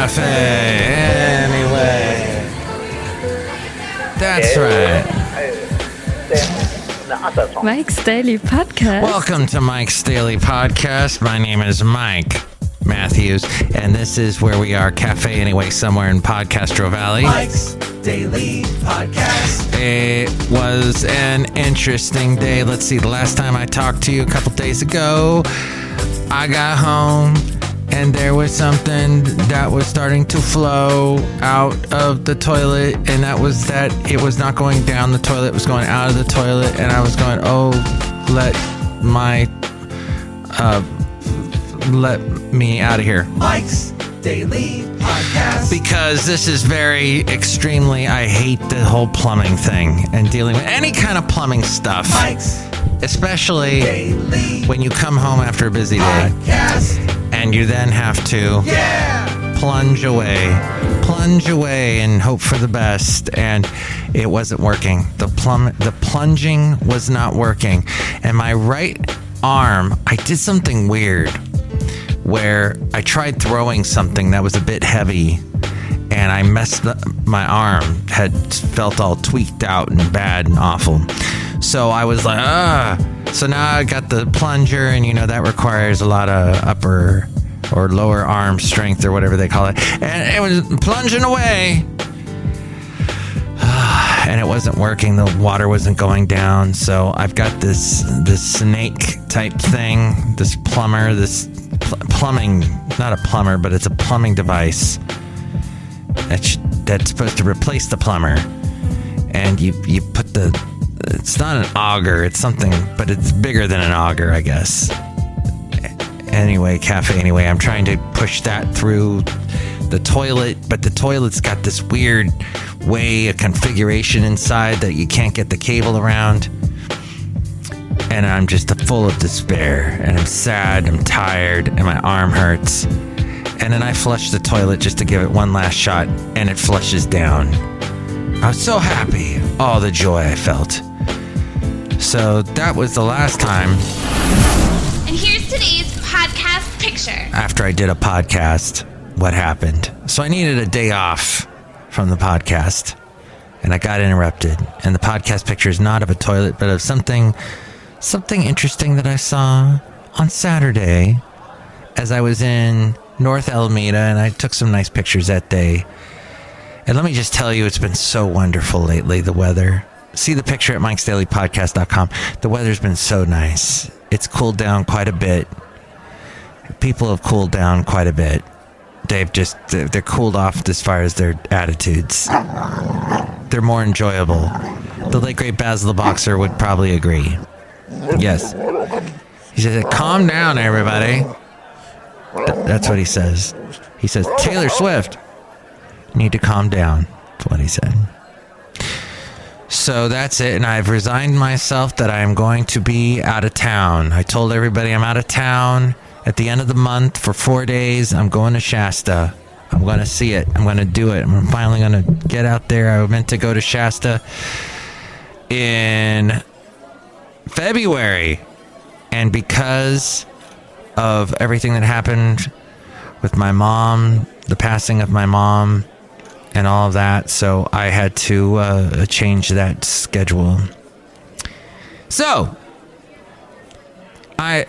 cafe. Anyway. That's right. Mike's Daily Podcast. Welcome to Mike's Daily Podcast. My name is Mike Matthews, and this is where we are, Cafe Anyway, somewhere in Podcastro Valley. Mike's Daily Podcast. It was an interesting day. Let's see, the last time I talked to you a couple days ago, I got home and there was something that was starting to flow out of the toilet, and that was that it was not going down the toilet, it was going out of the toilet, and I was going, oh, let me out of here. Mike's Daily Podcast. Because this is very extremely, I hate the whole plumbing thing and dealing with any kind of plumbing stuff. Mike's Especially Daily when you come home after a busy day Podcast. and you then have to plunge away and hope for the best, and it wasn't working. The plunging was not working, and my right arm, I did something weird where I tried throwing something that was a bit heavy, and I messed up. My arm had felt all tweaked out and bad and awful. So I was like, So now I got the plunger, and you know that requires a lot of upper or lower arm strength or whatever they call it. And it was plunging away. And it wasn't working. The water wasn't going down. So I've got this snake type thing, this plumber, plumbing, not a plumber, but it's a plumbing device that's supposed to replace the plumber. And you put it's not an auger, it's something, but it's bigger than an auger, I guess. Anyway, I'm trying to push that through the toilet, but the toilet's got this weird way, a configuration inside that you can't get the cable around. And I'm just full of despair, and I'm sad, I'm tired, and my arm hurts. And then I flush the toilet just to give it one last shot, and it flushes down. I was so happy, all the joy I felt. So that was the last time. And here's today's podcast picture. After I did a podcast, what happened? So I needed a day off from the podcast, and I got interrupted. And the podcast picture is not of a toilet, but of something interesting that I saw on Saturday as I was in North Alameda, and I took some nice pictures that day. And let me just tell you, it's been so wonderful lately, the weather. See the picture at MikesDailyPodcast.com. The weather's been so nice. It's cooled down quite a bit. People have cooled down quite a bit. They're cooled off as far as their attitudes. They're more enjoyable. The late great Basil the Boxer would probably agree. Yes. He says, calm down, everybody. That's what he says. He says, Taylor Swift, need to calm down. That's what he said. So that's it, and I've resigned myself that I am going to be out of town. I told everybody I'm out of town at the end of the month for 4 days. I'm going to Shasta. I'm going to see it. I'm going to do it. I'm finally going to get out there. I meant to go to Shasta in February, and because of everything that happened with my mom, the passing of my mom, and all of that, so I had to change that schedule. So I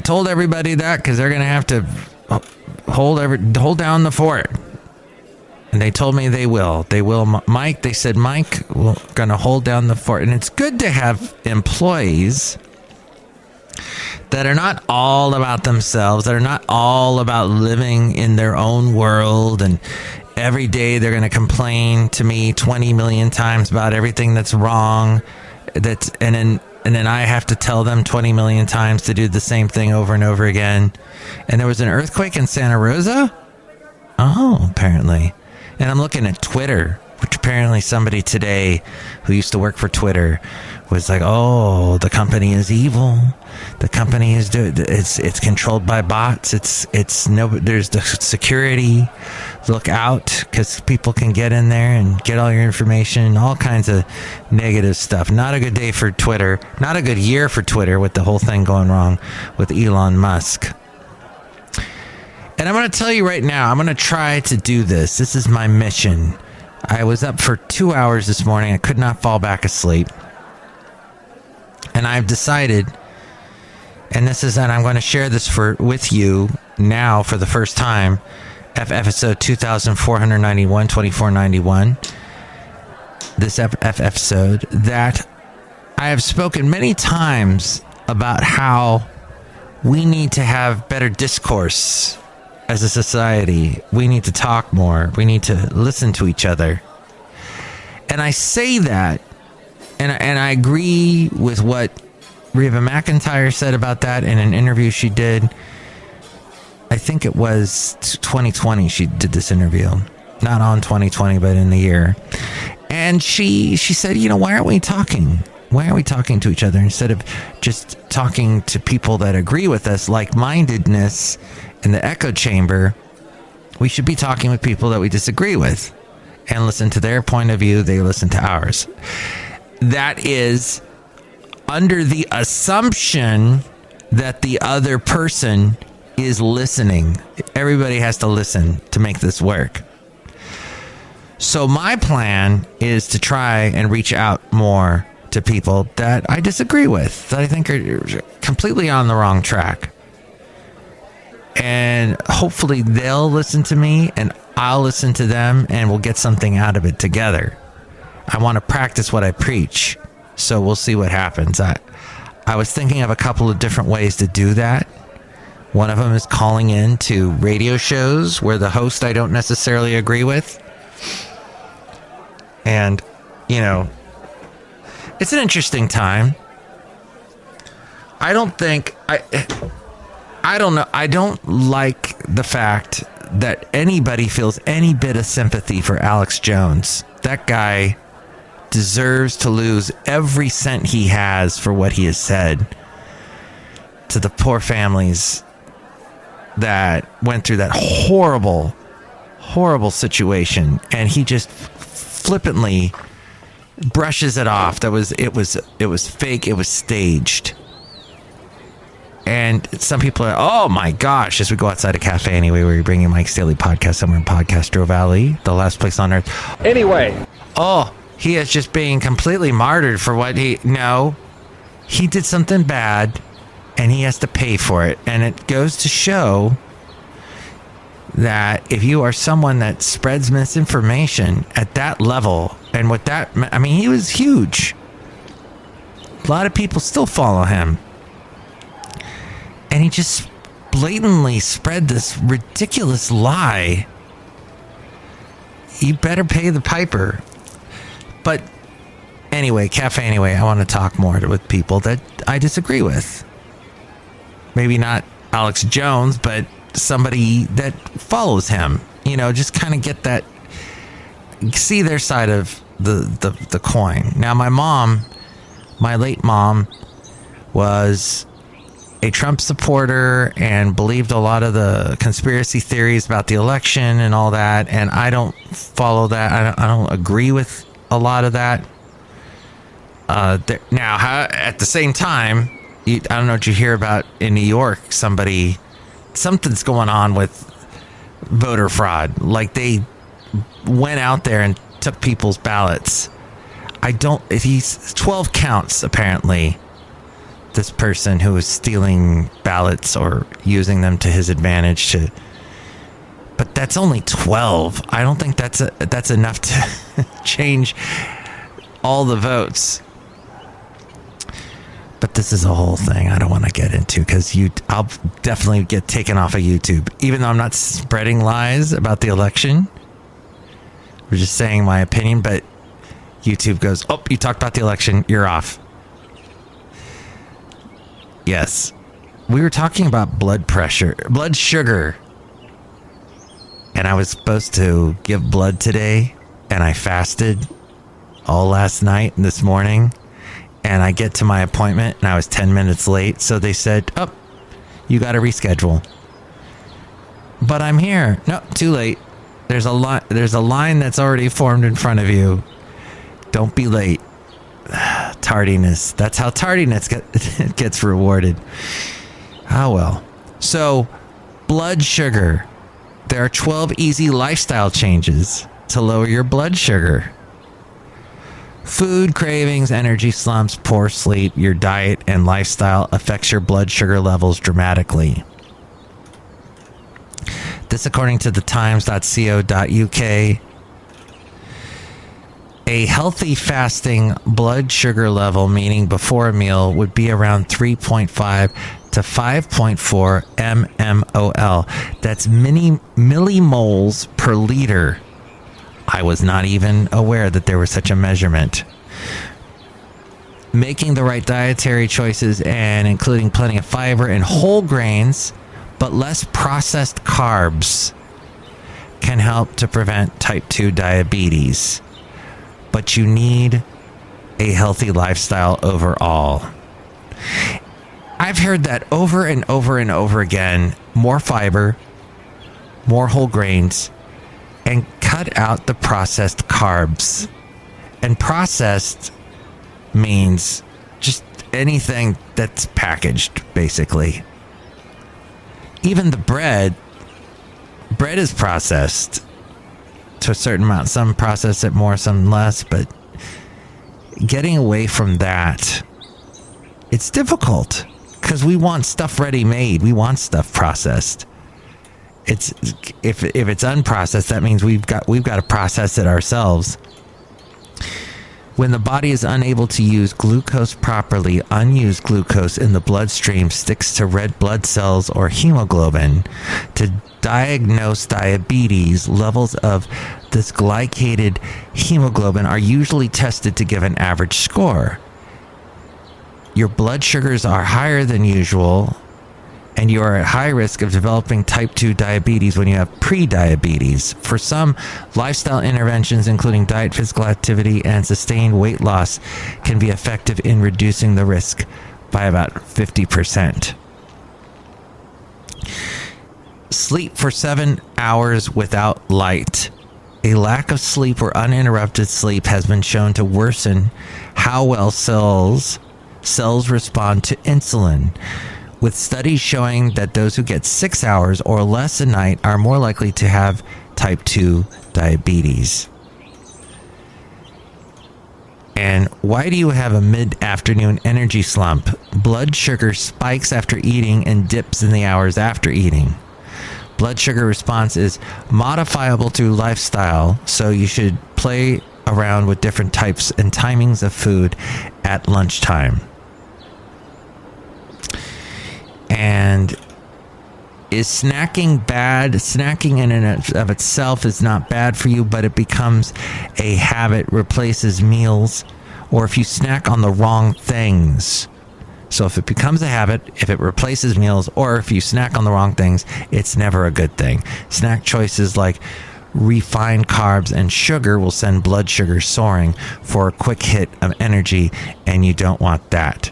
told everybody that because they're gonna have to hold down the fort, and they told me they will. Mike, they said, Mike, we're gonna hold down the fort, and it's good to have employees that are not all about themselves, that are not all about living in their own world, and every day they're going to complain to me 20 million times about everything that's wrong. And then I have to tell them 20 million times to do the same thing over and over again. And there was an earthquake in Santa Rosa? Oh, apparently. And I'm looking at Twitter, which apparently somebody today who used to work for Twitter was like, oh, the company is evil. The company is it's controlled by bots. There's the security. Look out, because people can get in there and get all your information, all kinds of negative stuff. Not a good day for Twitter. Not a good year for Twitter with the whole thing going wrong with Elon Musk. And I'm going to tell you right now, I'm going to try to do this. This is my mission. I was up for 2 hours this morning. I could not fall back asleep. And I've decided, and I'm going to share this with you now for the first time, episode 2491, 2491, this episode, that I have spoken many times about how we need to have better discourse as a society. We need to talk more. We need to listen to each other. And I say that, and I agree with what Reba McEntire said about that in an interview she did. I think it was 2020 she did this interview. Not on 2020, but in the year. And she said, why aren't we talking? Why aren't we talking to each other instead of just talking to people that agree with us? Like-mindedness in the echo chamber, we should be talking with people that we disagree with and listen to their point of view. They listen to ours. That is under the assumption that the other person is listening. Everybody has to listen to make this work. So my plan is to try and reach out more to people that I disagree with, that I think are completely on the wrong track. And hopefully they'll listen to me and I'll listen to them and we'll get something out of it together. I want to practice what I preach. So we'll see what happens. I was thinking of a couple of different ways to do that. One of them is calling in to radio shows where the host I don't necessarily agree with. And, it's an interesting time. I don't know. I don't like the fact that anybody feels any bit of sympathy for Alex Jones. That guy deserves to lose every cent he has for what he has said to the poor families that went through that horrible, horrible situation. And he just flippantly brushes it off. It was fake. It was staged. And some people are, oh my gosh, as we go outside a cafe anyway, where you're bringing Mike's Daily Podcast somewhere in Podcastro Valley, the last place on earth. Anyway. Oh, he is just being completely martyred for what he did something bad and he has to pay for it. And it goes to show that if you are someone that spreads misinformation at that level, and with that, he was huge. A lot of people still follow him. And he just blatantly spread this ridiculous lie. You better pay the piper. But anyway, I want to talk more with people that I disagree with. Maybe not Alex Jones, but somebody that follows him. Just kind of get that, see their side of the coin. Now, my late mom was a Trump supporter and believed a lot of the conspiracy theories about the election and all that. And I don't follow that. I don't agree with a lot of that. Now, at the same time, I don't know what you hear about in New York. Something's going on with voter fraud. Like they went out there and took people's ballots. He's 12 counts apparently. This person who is stealing ballots or using them to his advantage but that's only 12. I don't think that's enough to change all the votes. But this is a whole thing I don't want to get into because I'll definitely get taken off of YouTube, even though I'm not spreading lies about the election. We're just saying my opinion, but YouTube goes, oh, you talked about the election, you're off. Yes. We were talking about blood sugar. And I was supposed to give blood today, and I fasted all last night and this morning. And I get to my appointment, and I was 10 minutes late. So they said, oh, you got to reschedule. But I'm here. No, too late. There's a line that's already formed in front of you. Don't be late. Tardiness. That's how tardiness gets rewarded. Oh, well. So Blood sugar. There are 12 easy lifestyle changes to lower your blood sugar. Food cravings, energy slumps, poor sleep, your diet and lifestyle affects your blood sugar levels dramatically. This according to the times.co.uk. A healthy fasting blood sugar level, meaning before a meal, would be around 3.5 to 5.4 mmol. That's millimoles per liter. I was not even aware that there was such a measurement. Making the right dietary choices and including plenty of fiber and whole grains, but less processed carbs, can help to prevent type 2 diabetes. But you need a healthy lifestyle overall. I've heard that over and over and over again. More fiber, more whole grains, and cut out the processed carbs. And processed means just anything that's packaged, basically. Even the bread is processed to a certain amount. Some process it more, some less, but getting away from that, it's difficult because we want stuff ready made. We want stuff processed. It's if it's unprocessed, that means we've got to process it ourselves. When the body is unable to use glucose properly, unused glucose in the bloodstream sticks to red blood cells or hemoglobin. To diagnose diabetes, levels of this glycated hemoglobin are usually tested to give an average score. Your blood sugars are higher than usual, and you are at high risk of developing type 2 diabetes when you have pre-diabetes. For some, lifestyle interventions, including diet, physical activity, and sustained weight loss, can be effective in reducing the risk by about 50%. Sleep for 7 hours without light. A lack of sleep or uninterrupted sleep has been shown to worsen how well cells respond to insulin, with studies showing that those who get 6 hours or less a night are more likely to have type 2 diabetes. And why do you have a mid-afternoon energy slump? Blood sugar spikes after eating and dips in the hours after eating. Blood sugar response is modifiable through lifestyle, so you should play around with different types and timings of food at lunchtime. And is snacking bad? Snacking in and of itself is not bad for you, but it becomes a habit, replaces meals, or if you snack on the wrong things. So if it becomes a habit, if it replaces meals, or if you snack on the wrong things, it's never a good thing. Snack choices like refined carbs and sugar will send blood sugar soaring for a quick hit of energy, and you don't want that.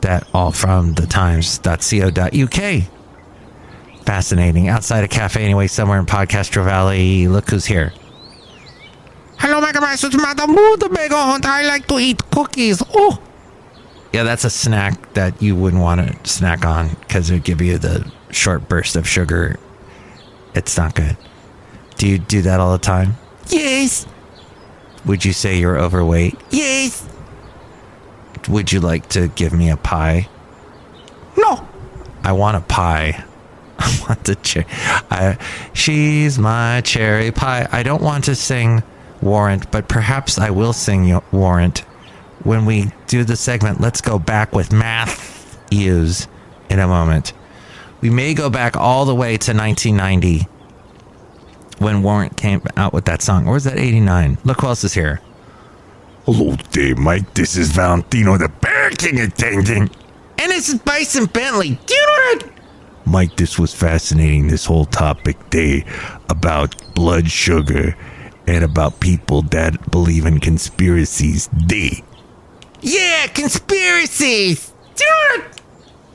That all from the times.co.uk. Fascinating. Outside a cafe anyway, somewhere in Podcastro Valley. Look who's here. Hello, Megabytes. It's Madame Rootabega, and I like to eat cookies. Oh! Yeah, that's a snack that you wouldn't want to snack on because it would give you the short burst of sugar. It's not good. Do you do that all the time? Yes. Would you say you're overweight? Yes. Would you like to give me a pie? No. I want a pie. I want the cherry. She's my cherry pie. I don't want to sing Warrant, but perhaps I will sing Warrant when we do the segment. Let's go back with Matthews in a moment. We may go back all the way to 1990 when Warrant came out with that song. Or was that 89? Look who else is here. Hello there, Mike. This is Valentino, the parking attendant. And this is Bison Bentley. Do you know that? Mike, this was fascinating, this whole topic day about blood sugar and about people that believe in conspiracies. Yeah, conspiracies. Do you know that?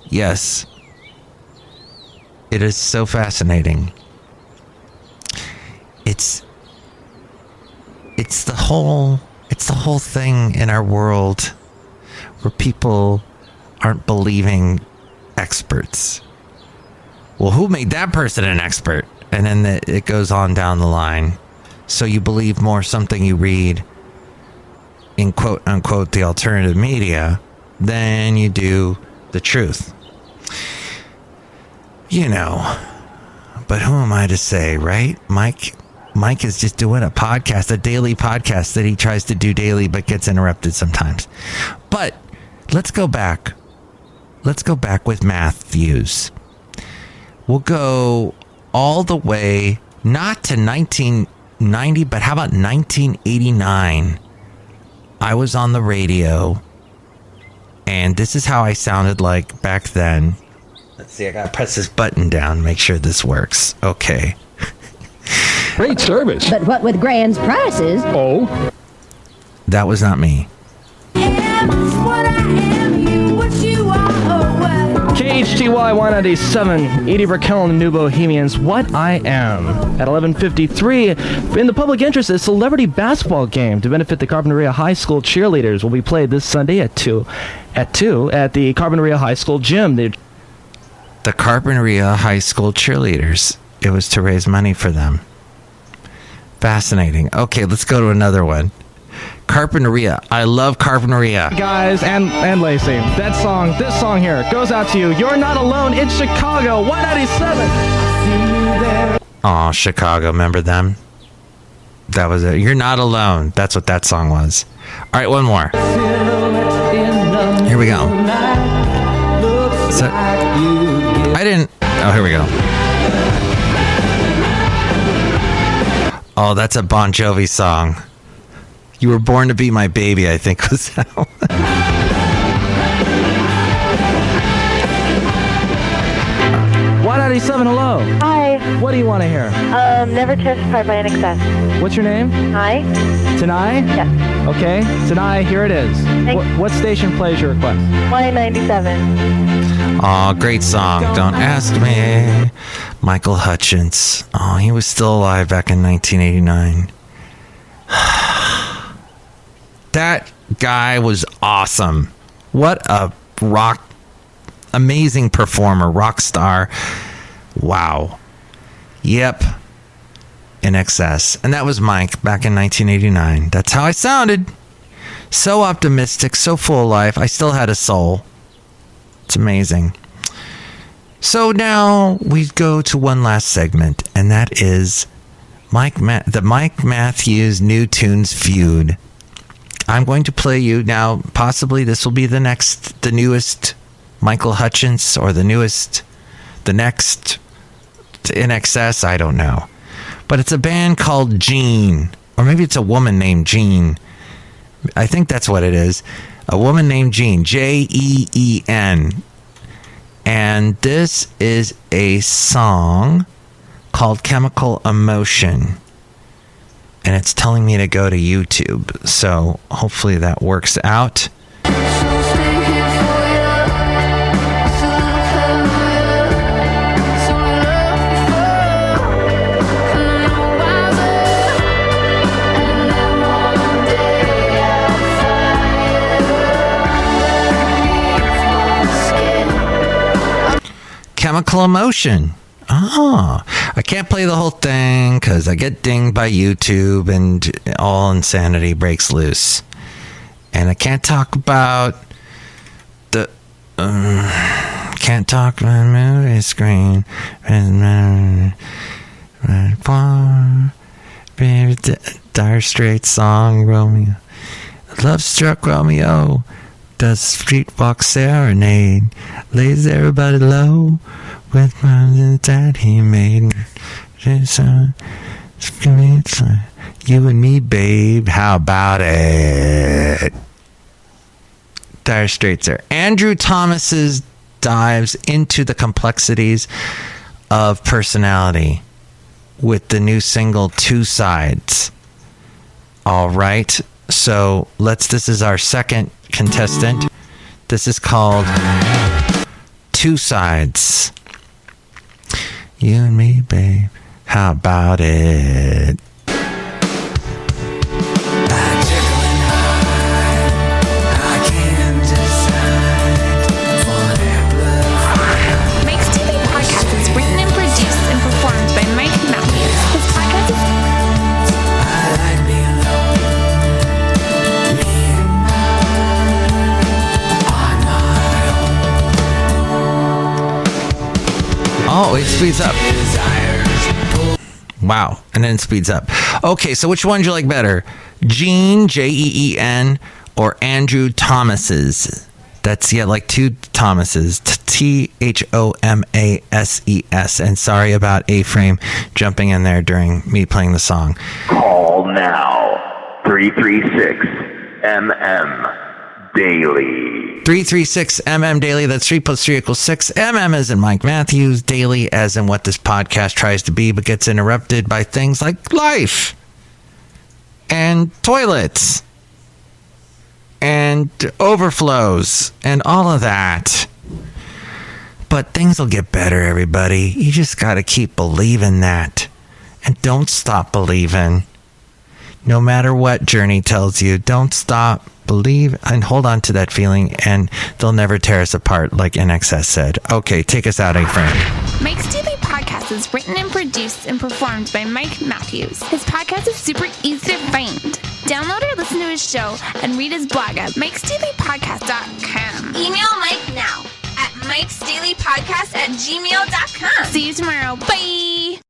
Yes. It is so fascinating. It's the whole thing in our world where people aren't believing experts. Well, who made that person an expert? And then it goes on down the line. So you believe more something you read in quote unquote the alternative media than you do the truth. You know, but who am I to say, right? Mike is just doing a podcast, a daily podcast that he tries to do daily but gets interrupted sometimes. But let's go back. Let's go back with Matthews. We'll go all the way, not to 1990, but how about 1989? I was on the radio, and this is how I sounded like back then. Let's see, I gotta press this button down, make sure this works. Okay. Great service. But what with Grand's prices? Oh. That was not me. KHTY 197, Edie Brickell and the New Bohemians, What I Am. At 11:53, in the public interest, a celebrity basketball game to benefit the Carpinteria High School cheerleaders will be played this Sunday at 2 at the Carpinteria High School gym. The Carpinteria High School cheerleaders. It was to raise money for them. Fascinating. Okay, let's go to another one. Carpinteria. I love Carpinteria. Guys and Lacey, this song here goes out to you. You're not alone in Chicago. 197. Oh, Chicago. Remember them? That was it. You're not alone. That's what that song was. All right, one more. Here we go. So, I didn't. Oh, here we go. Oh, that's a Bon Jovi song. You Were Born to Be My Baby, I think was that one. 197, hello. Hi. What do you want to hear? Never testified by an excess. What's your name? Hi. Tanai? Yes. Okay, Tanai, here it is. What station plays your request? 197. Oh, great song. Don't ask me. Michael Hutchence. Oh, he was still alive back in 1989. That guy was awesome. What a amazing performer, rock star. Wow. Yep. In excess. And that was Mike back in 1989. That's how I sounded. So optimistic, so full of life. I still had a soul. It's amazing. So now we go to one last segment, and that is the Mike Matthews New Tunes Feud. I'm going to play you now. Possibly this will be the newest Michael Hutchence, or the next In Excess. I don't know. But it's a band called Jean, or maybe it's a woman named Jean. I think that's what it is. A woman named Jean, Jeen. And this is a song called Chemical Emotion. And it's telling me to go to YouTube. So hopefully that works out. Chemical Emotion. I can't play the whole thing because I get dinged by YouTube and all insanity breaks loose. And I can't talk about can't talk about movie screen. Dire Straits song, Romeo. Love Struck Romeo does street walk serenade, lays everybody low with mountains that he made. You and me, babe, how about it? Dire Straits there. Andrew Thomas's dives into the complexities of personality with the new single Two Sides. All right, so this is our second contestant. This is called Two Sides. You and me, babe, how about it? Mike's Daily Podcast is written speeds up. Wow. And then it speeds up. Okay, so which one do you like better? Gene, Jeen, or Andrew Thomas's? That's, like two Thomases. Thomases. And sorry about A-Frame jumping in there during me playing the song. Call now. 336-MM Daily. 336-MM Daily. That's 3 plus 3 equals 6. MM as in Mike Matthews. Daily as in what this podcast tries to be, but gets interrupted by things like life. And toilets. And overflows. And all of that. But things will get better, everybody. You just got to keep believing that. And don't stop believing. No matter what Journey tells you, don't stop, believe, and hold on to that feeling, and they'll never tear us apart, like NXS said. Okay, take us out, A-Frame. Mike's Daily Podcast is written and produced and performed by Mike Matthews. His podcast is super easy to find. Download or listen to his show and read his blog at MikesDailyPodcast.com. Email Mike now at MikesDailyPodcast@gmail.com. See you tomorrow. Bye!